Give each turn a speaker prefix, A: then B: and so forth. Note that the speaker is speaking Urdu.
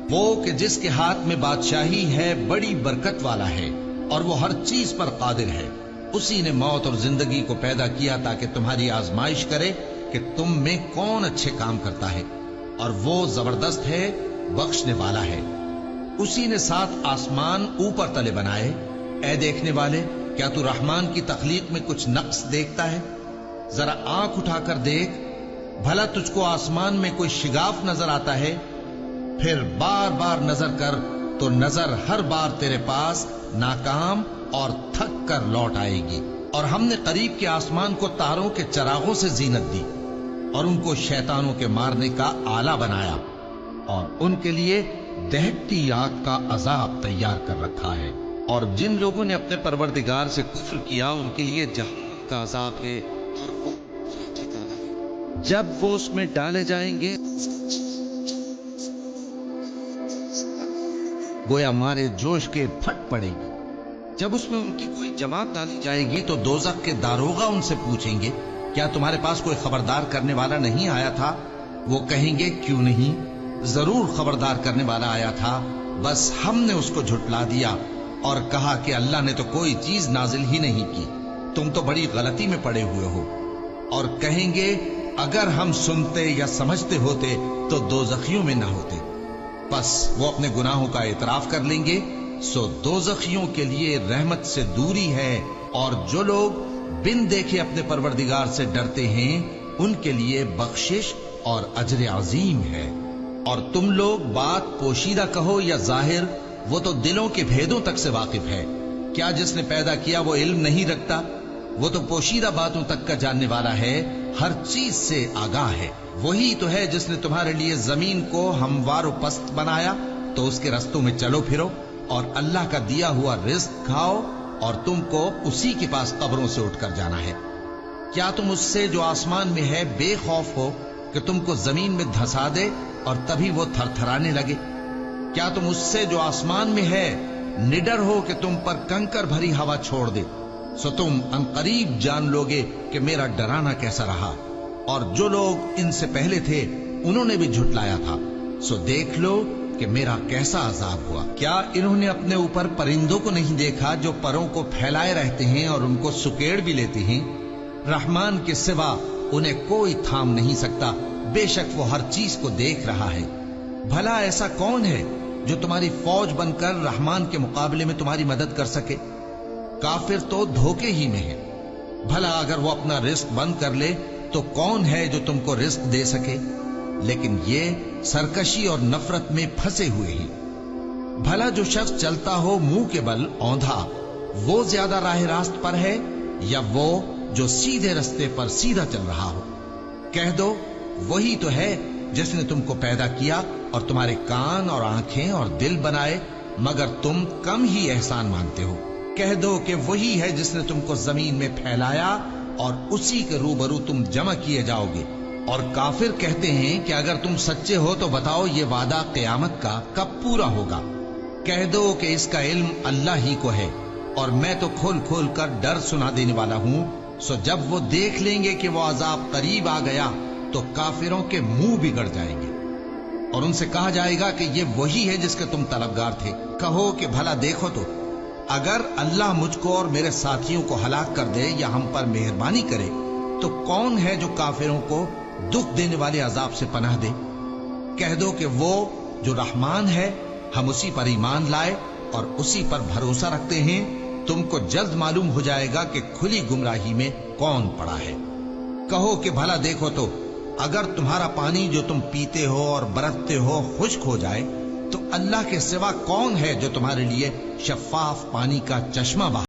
A: وہ کہ جس کے ہاتھ میں بادشاہی ہے بڑی برکت والا ہے اور وہ ہر چیز پر قادر ہے. اسی نے موت اور زندگی کو پیدا کیا تاکہ تمہاری آزمائش کرے کہ تم میں کون اچھے کام کرتا ہے، اور وہ زبردست ہے، بخشنے والا ہے. اسی نے 7 آسمان اوپر تلے بنائے. اے دیکھنے والے، کیا تو رحمان کی تخلیق میں کچھ نقص دیکھتا ہے؟ ذرا آنکھ اٹھا کر دیکھ، بھلا تجھ کو آسمان میں کوئی شگاف نظر آتا ہے؟ پھر بار بار نظر کر تو نظر ہر بار تیرے پاس ناکام اور تھک کر لوٹ آئے گی. اور ہم نے قریب کے آسمان کو تاروں کے چراغوں سے زینت دی اور ان کو شیطانوں کے مارنے کا آلہ بنایا، اور ان کے لیے دہکتی آگ کا عذاب تیار کر رکھا ہے. اور جن لوگوں نے اپنے پروردگار سے کفر کیا ان کے لیے جہنم کا عذاب ہے، اور وہ جب وہ اس میں ڈالے جائیں گے گویا ہمارے جوش کے پھٹ پڑے گی. جب اس میں ان کی کوئی جماعت ڈالی جائے گی تو دوزخ کے داروغہ ان سے پوچھیں گے، کیا تمہارے پاس کوئی خبردار کرنے والا نہیں آیا تھا؟ وہ کہیں گے، کیوں نہیں، ضرور خبردار کرنے والا آیا تھا، بس ہم نے اس کو جھٹلا دیا اور کہا کہ اللہ نے تو کوئی چیز نازل ہی نہیں کی، تم تو بڑی غلطی میں پڑے ہوئے ہو. اور کہیں گے، اگر ہم سنتے یا سمجھتے ہوتے تو دوزخیوں میں نہ ہوتے. بس وہ اپنے گناہوں کا اعتراف کر لیں گے، سو دوزخیوں کے لیے رحمت سے دوری ہے، اور جو لوگ بن دیکھے اپنے پروردگار سے ڈرتے ہیں ان کے لیے بخشش اور اجر عظیم ہے. اور تم لوگ بات پوشیدہ کہو یا ظاہر، وہ تو دلوں کے بھیدوں تک سے واقف ہے. کیا جس نے پیدا کیا وہ علم نہیں رکھتا؟ وہ تو پوشیدہ باتوں تک کا جاننے والا ہے، ہر چیز سے آگاہ ہے. وہی تو ہے جس نے تمہارے لیے زمین کو ہموار و پست بنایا، تو اس کے رستوں میں چلو پھرو اور اللہ کا دیا ہوا رزق کھاؤ، اور تم کو اسی کے پاس قبروں سے اٹھ کر جانا ہے. کیا تم اس سے جو آسمان میں ہے بے خوف ہو کہ تم کو زمین میں دھسا دے اور تبھی وہ تھر تھرانے لگے؟ کیا تم اس سے جو آسمان میں ہے نڈر ہو کہ تم پر کنکر بھری ہوا چھوڑ دے؟ سو تم عنقریب جان لوگے کہ میرا ڈرانا کیسا رہا. اور جو لوگ ان سے پہلے تھے انہوں نے بھی جھٹلایا تھا، سو دیکھ لو کہ میرا کیسا عذاب ہوا. کیا انہوں نے اپنے اوپر پرندوں کو نہیں دیکھا جو پروں کو پھیلائے رہتے ہیں اور ان کو سکیڑ بھی لیتے ہیں؟ رحمان کے سوا انہیں کوئی تھام نہیں سکتا، بے شک وہ ہر چیز کو دیکھ رہا ہے. بھلا ایسا کون ہے جو تمہاری فوج بن کر رحمان کے مقابلے میں تمہاری مدد کر سکے؟ کافر تو دھوکے ہی میں ہے. بھلا اگر وہ اپنا رزق بند کر لے تو کون ہے جو تم کو رزق دے سکے؟ لیکن یہ سرکشی اور نفرت میں پھنسے ہوئے ہیں. بھلا جو شخص چلتا ہو منہ کے بل اوندھا، وہ زیادہ راہ راست پر ہے یا وہ جو سیدھے رستے پر سیدھا چل رہا ہو؟ کہہ دو، وہی تو ہے جس نے تم کو پیدا کیا اور تمہارے کان اور آنکھیں اور دل بنائے، مگر تم کم ہی احسان مانتے ہو. کہہ دو کہ وہی ہے جس نے تم کو زمین میں پھیلایا اور اسی کے روبرو تم جمع کیے جاؤ گے. اور کافر کہتے ہیں کہ اگر تم سچے ہو تو بتاؤ یہ وعدہ قیامت کا کب پورا ہوگا؟ کہہ دو کہ اس کا علم اللہ ہی کو ہے، اور میں تو کھول کھول کر ڈر سنا دینے والا ہوں. سو جب وہ دیکھ لیں گے کہ وہ عذاب قریب آ گیا تو کافروں کے منہ بگڑ جائیں گے، اور ان سے کہا جائے گا کہ یہ وہی ہے جس کے تم طلبگار تھے. کہو کہ بھلا دیکھو تو، اگر اللہ مجھ کو اور میرے ساتھیوں کو ہلاک کر دے یا ہم پر مہربانی کرے تو کون ہے جو کافروں کو دکھ دینے والے عذاب سے پناہ دے؟ کہہ دو کہ وہ جو رحمان ہے، ہم اسی پر ایمان لائے اور اسی پر بھروسہ رکھتے ہیں. تم کو جلد معلوم ہو جائے گا کہ کھلی گمراہی میں کون پڑا ہے. کہو کہ بھلا دیکھو تو، اگر تمہارا پانی جو تم پیتے ہو اور برتتے ہو خشک ہو جائے تو اللہ کے سوا کون ہے جو تمہارے لیے شفاف پانی کا چشمہ بہائے؟